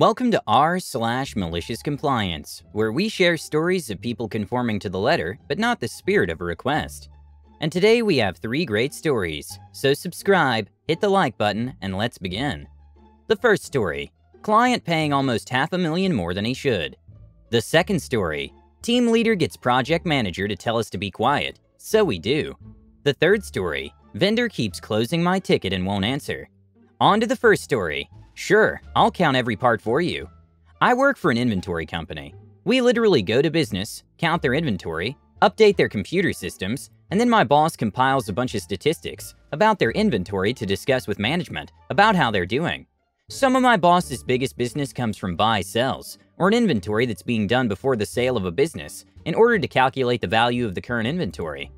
Welcome to r/malicious compliance, where we share stories of people conforming to the letter, but not the spirit of a request. And today we have 3 great stories, so subscribe, hit the like button, and let's begin. The first story, client paying almost $500,000 more than he should. The second story, team leader gets project manager to tell us to be quiet, so we do. The third story, vendor keeps closing my ticket and won't answer. On to the first story. Sure, I'll count every part for you. I work for an inventory company. We literally go to business, count their inventory, update their computer systems, and then my boss compiles a bunch of statistics about their inventory to discuss with management about how they're doing. Some of my boss's biggest business comes from buy-sells, or an inventory that's being done before the sale of a business in order to calculate the value of the current inventory,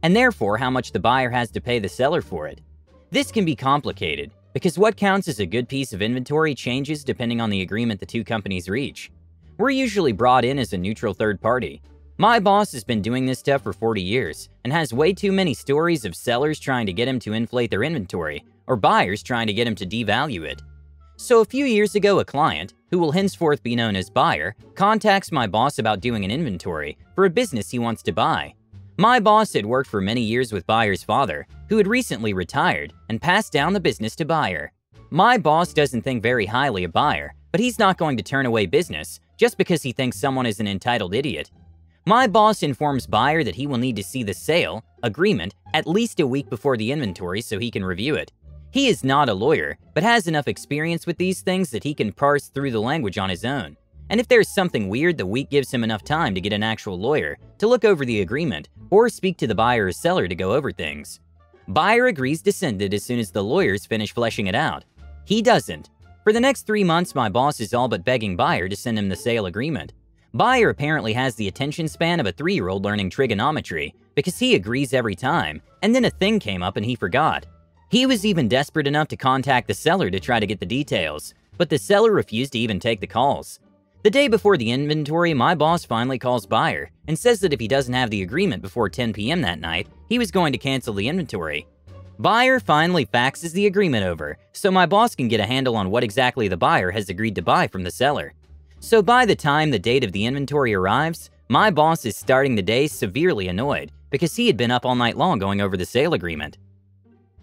and therefore how much the buyer has to pay the seller for it. This can be complicated, because what counts as a good piece of inventory changes depending on the agreement the two companies reach. We're usually brought in as a neutral third party. My boss has been doing this stuff for 40 years and has way too many stories of sellers trying to get him to inflate their inventory or buyers trying to get him to devalue it. So a few years ago, a client, who will henceforth be known as buyer, contacts my boss about doing an inventory for a business he wants to buy. My boss had worked for many years with buyer's father, who had recently retired and passed down the business to buyer. My boss doesn't think very highly of buyer, but he's not going to turn away business just because he thinks someone is an entitled idiot. My boss informs buyer that he will need to see the sale agreement at least a week before the inventory so he can review it. He is not a lawyer, but has enough experience with these things that he can parse through the language on his own. And if there's something weird, the week gives him enough time to get an actual lawyer to look over the agreement or speak to the buyer or seller to go over things. Buyer agrees to send it as soon as the lawyers finish fleshing it out. He doesn't. For the next 3 months, my boss is all but begging buyer to send him the sale agreement. Buyer apparently has the attention span of a 3-year-old learning trigonometry because he agrees every time, and then a thing came up and he forgot. He was even desperate enough to contact the seller to try to get the details, but the seller refused to even take the calls. The day before the inventory, my boss finally calls buyer and says that if he doesn't have the agreement before 10 p.m. that night, he was going to cancel the inventory. Buyer finally faxes the agreement over, so my boss can get a handle on what exactly the buyer has agreed to buy from the seller. So by the time the date of the inventory arrives, my boss is starting the day severely annoyed because he had been up all night long going over the sale agreement.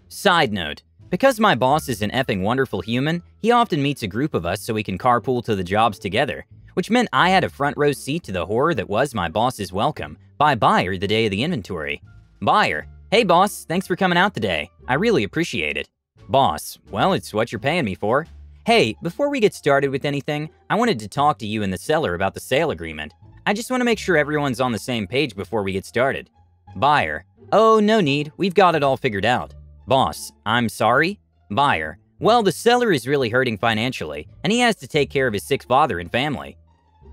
Side note, because my boss is an effing wonderful human, he often meets a group of us so we can carpool to the jobs together, which meant I had a front row seat to the horror that was my boss's welcome by buyer the day of the inventory. Buyer: "Hey boss, thanks for coming out today. I really appreciate it." Boss: "Well, it's what you're paying me for. Hey, before we get started with anything, I wanted to talk to you and the seller about the sale agreement. I just want to make sure everyone's on the same page before we get started." Buyer: "Oh, no need. We've got it all figured out." Boss: "I'm sorry?" Buyer: "Well, the seller is really hurting financially, and he has to take care of his sick father and family.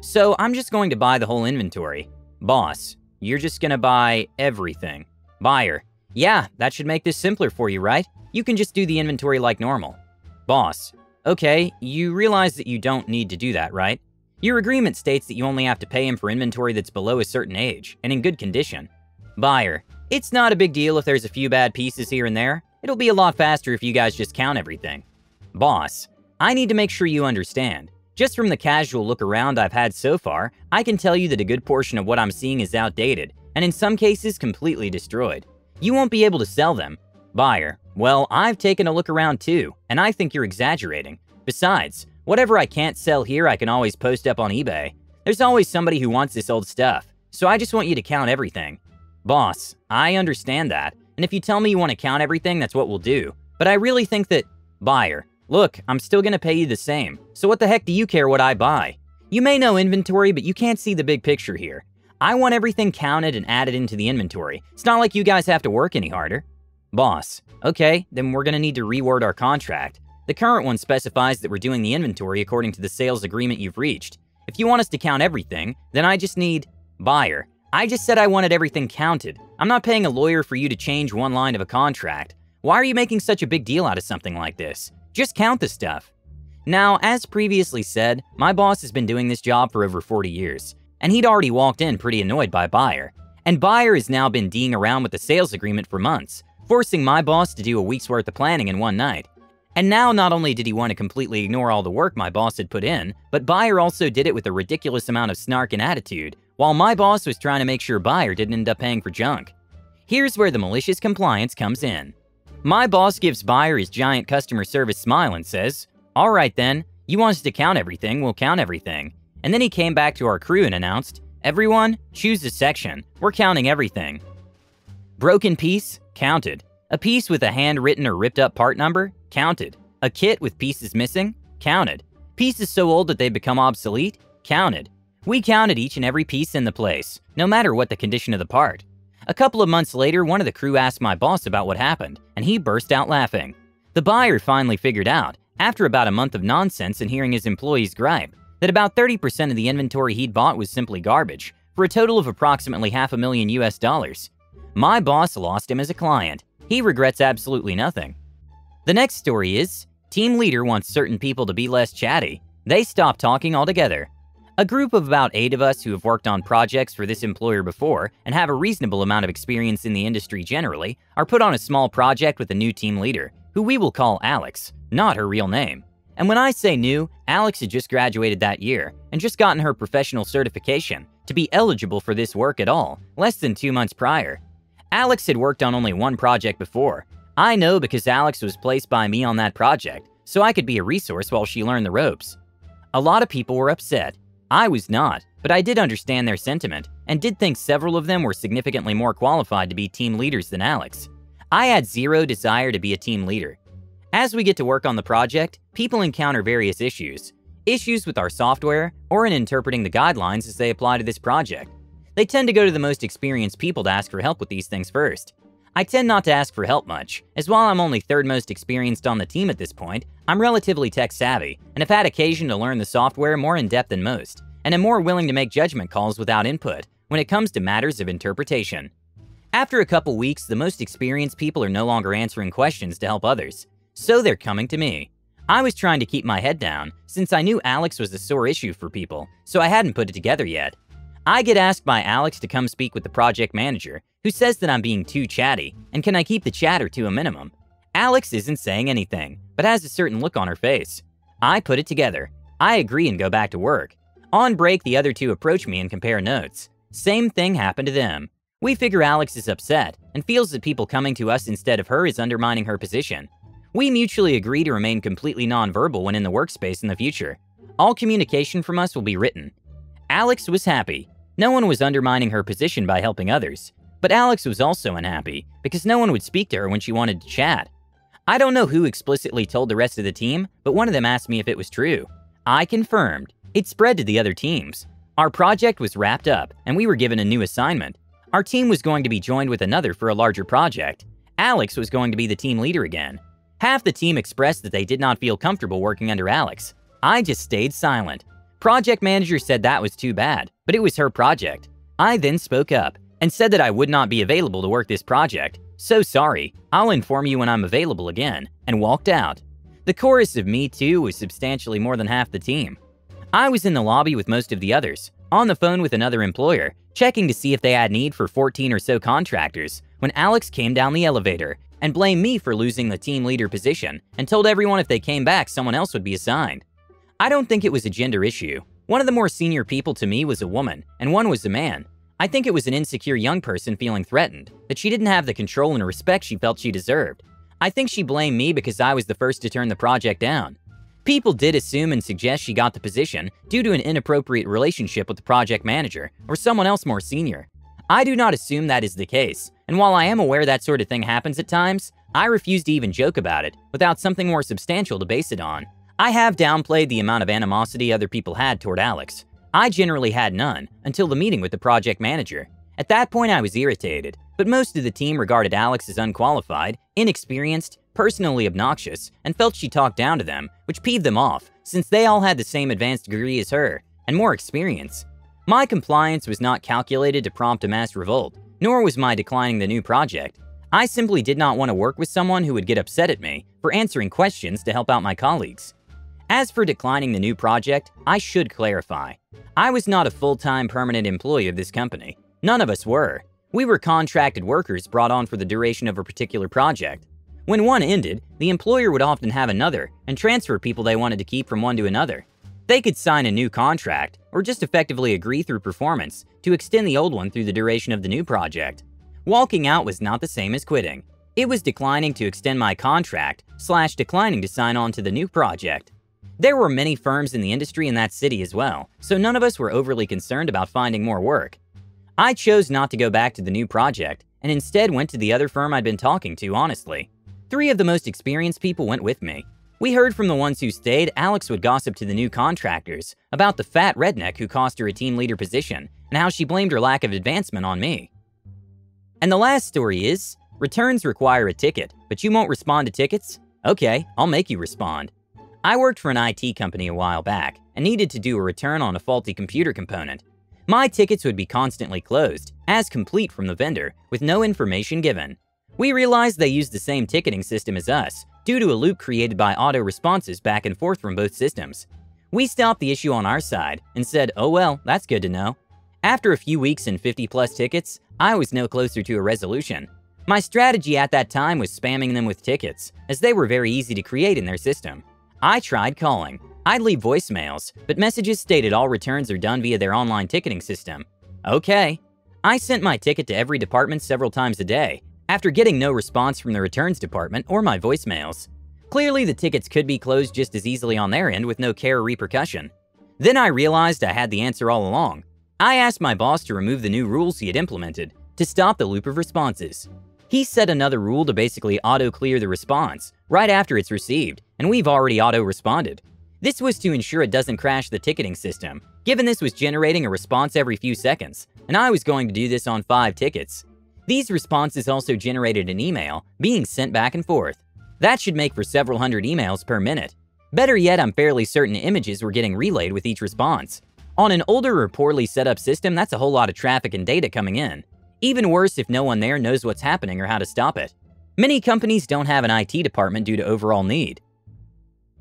So I'm just going to buy the whole inventory." Boss: "You're just gonna buy everything?" Buyer: "Yeah, that should make this simpler for you, right? You can just do the inventory like normal." Boss: "Okay, you realize that you don't need to do that, right? Your agreement states that you only have to pay him for inventory that's below a certain age and in good condition." Buyer: "It's not a big deal if there's a few bad pieces here and there. It'll be a lot faster if you guys just count everything." Boss: "I need to make sure you understand. Just from the casual look around I've had so far, I can tell you that a good portion of what I'm seeing is outdated, and in some cases completely destroyed. You won't be able to sell them." Buyer: "Well, I've taken a look around too, and I think you're exaggerating. Besides, whatever I can't sell here I can always post up on eBay. There's always somebody who wants this old stuff, so I just want you to count everything." Boss: "I understand that, and if you tell me you want to count everything, that's what we'll do. But I really think that..." Buyer: "Look, I'm still gonna pay you the same, so what the heck do you care what I buy? You may know inventory, but you can't see the big picture here. I want everything counted and added into the inventory. It's not like you guys have to work any harder." Boss: "Okay, then we're gonna need to reword our contract. The current one specifies that we're doing the inventory according to the sales agreement you've reached. If you want us to count everything, then I just need..." Buyer: "I just said I wanted everything counted. I'm not paying a lawyer for you to change one line of a contract. Why are you making such a big deal out of something like this? Just count the stuff." Now, as previously said, my boss has been doing this job for over 40 years, and he'd already walked in pretty annoyed by buyer. And buyer has now been D'ing around with the sales agreement for months, forcing my boss to do a week's worth of planning in one night. And now not only did he want to completely ignore all the work my boss had put in, but Buyer also did it with a ridiculous amount of snark and attitude, while my boss was trying to make sure Buyer didn't end up paying for junk. Here's where the malicious compliance comes in. My boss gives Buyer his giant customer service smile and says, "All right then, you want us to count everything, we'll count everything." And then he came back to our crew and announced, "Everyone, choose a section, we're counting everything." Broken piece? Counted. A piece with a handwritten or ripped up part number? Counted. A kit with pieces missing? Counted. Pieces so old that they've become obsolete? Counted. We counted each and every piece in the place, no matter what the condition of the part. A couple of months later, one of the crew asked my boss about what happened, and he burst out laughing. The buyer finally figured out, after about a month of nonsense and hearing his employees gripe, that about 30% of the inventory he'd bought was simply garbage, for a total of approximately $500,000 US. My boss lost him as a client. He regrets absolutely nothing. The next story is, team leader wants certain people to be less chatty. They stop talking altogether. A group of about 8 of us who have worked on projects for this employer before and have a reasonable amount of experience in the industry generally are put on a small project with a new team leader, who we will call Alex, not her real name. And when I say new, Alex had just graduated that year and just gotten her professional certification to be eligible for this work at all, less than 2 months prior. Alex had worked on only one project before. I know because Alex was placed by me on that project, so I could be a resource while she learned the ropes. A lot of people were upset. I was not, but I did understand their sentiment and did think several of them were significantly more qualified to be team leaders than Alex. I had zero desire to be a team leader. As we get to work on the project, people encounter various issues. Issues with our software or in interpreting the guidelines as they apply to this project. They tend to go to the most experienced people to ask for help with these things first. I tend not to ask for help much, as while I'm only third most experienced on the team at this point, I'm relatively tech savvy and have had occasion to learn the software more in depth than most, and am more willing to make judgment calls without input when it comes to matters of interpretation. After a couple weeks, the most experienced people are no longer answering questions to help others, so they're coming to me. I was trying to keep my head down, since I knew Alex was a sore issue for people, so I hadn't put it together yet. I get asked by Alex to come speak with the project manager, who says that I'm being too chatty, and can I keep the chatter to a minimum? Alex isn't saying anything, but has a certain look on her face. I put it together. I agree and go back to work. On break, the other two approach me and compare notes. Same thing happened to them. We figure Alex is upset and feels that people coming to us instead of her is undermining her position. We mutually agree to remain completely nonverbal when in the workspace in the future. All communication from us will be written. Alex was happy. No one was undermining her position by helping others. But Alex was also unhappy because no one would speak to her when she wanted to chat. I don't know who explicitly told the rest of the team, but one of them asked me if it was true. I confirmed. It spread to the other teams. Our project was wrapped up, and we were given a new assignment. Our team was going to be joined with another for a larger project. Alex was going to be the team leader again. Half the team expressed that they did not feel comfortable working under Alex. I just stayed silent. Project manager said that was too bad, but it was her project. I then spoke up and said that I would not be available to work this project. So sorry, I'll inform you when I'm available again, and walked out. The chorus of me too was substantially more than half the team. I was in the lobby with most of the others, on the phone with another employer, checking to see if they had need for 14 or so contractors, when Alex came down the elevator and blamed me for losing the team leader position and told everyone if they came back, someone else would be assigned. I don't think it was a gender issue. One of the more senior people to me was a woman, and one was a man. I think it was an insecure young person feeling threatened, that she didn't have the control and respect she felt she deserved. I think she blamed me because I was the first to turn the project down. People did assume and suggest she got the position due to an inappropriate relationship with the project manager or someone else more senior. I do not assume that is the case, and while I am aware that sort of thing happens at times, I refuse to even joke about it without something more substantial to base it on. I have downplayed the amount of animosity other people had toward Alex. I generally had none until the meeting with the project manager. At that point, I was irritated, but most of the team regarded Alex as unqualified, inexperienced, personally obnoxious, and felt she talked down to them, which peeved them off, since they all had the same advanced degree as her, and more experience. My compliance was not calculated to prompt a mass revolt, nor was my declining the new project. I simply did not want to work with someone who would get upset at me for answering questions to help out my colleagues. As for declining the new project, I should clarify. I was not a full-time permanent employee of this company. None of us were. We were contracted workers brought on for the duration of a particular project. When one ended, the employer would often have another and transfer people they wanted to keep from one to another. They could sign a new contract or just effectively agree through performance to extend the old one through the duration of the new project. Walking out was not the same as quitting. It was declining to extend my contract / declining to sign on to the new project. There were many firms in the industry in that city as well, so none of us were overly concerned about finding more work. I chose not to go back to the new project and instead went to the other firm I'd been talking to honestly. 3 of the most experienced people went with me. We heard from the ones who stayed Alex would gossip to the new contractors about the fat redneck who cost her a team leader position and how she blamed her lack of advancement on me. And the last story is, returns require a ticket, but you won't respond to tickets? Okay, I'll make you respond. I worked for an IT company a while back and needed to do a return on a faulty computer component. My tickets would be constantly closed, as complete from the vendor, with no information given. We realized they used the same ticketing system as us, due to a loop created by auto responses back and forth from both systems. We stopped the issue on our side and said, oh well, that's good to know. After a few weeks and 50+ tickets, I was no closer to a resolution. My strategy at that time was spamming them with tickets, as they were very easy to create in their system. I tried calling. I'd leave voicemails, but messages stated all returns are done via their online ticketing system. Okay. I sent my ticket to every department several times a day, after getting no response from the returns department or my voicemails. Clearly the tickets could be closed just as easily on their end with no care or repercussion. Then I realized I had the answer all along. I asked my boss to remove the new rules he had implemented to stop the loop of responses. He set another rule to basically auto-clear the response right after it's received, and we've already auto-responded. This was to ensure it doesn't crash the ticketing system, given this was generating a response every few seconds, and I was going to do this on 5 tickets. These responses also generated an email being sent back and forth. That should make for several hundred emails per minute. Better yet, I'm fairly certain images were getting relayed with each response. On an older or poorly set up system, that's a whole lot of traffic and data coming in. Even worse if no one there knows what's happening or how to stop it. Many companies don't have an IT department due to overall need.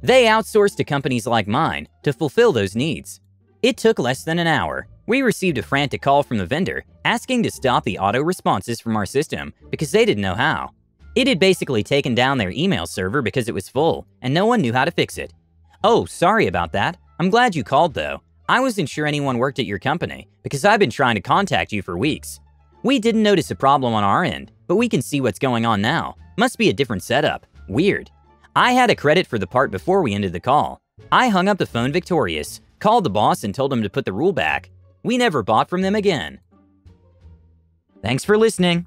They outsource to companies like mine to fulfill those needs. It took less than an hour. We received a frantic call from the vendor asking to stop the auto responses from our system because they didn't know how. It had basically taken down their email server because it was full, and no one knew how to fix it. Oh, sorry about that. I'm glad you called though. I wasn't sure anyone worked at your company because I've been trying to contact you for weeks. We didn't notice a problem on our end, but we can see what's going on now. Must be a different setup. Weird. I had a credit for the part before we ended the call. I hung up the phone victorious, called the boss and told him to put the rule back. We never bought from them again. Thanks for listening.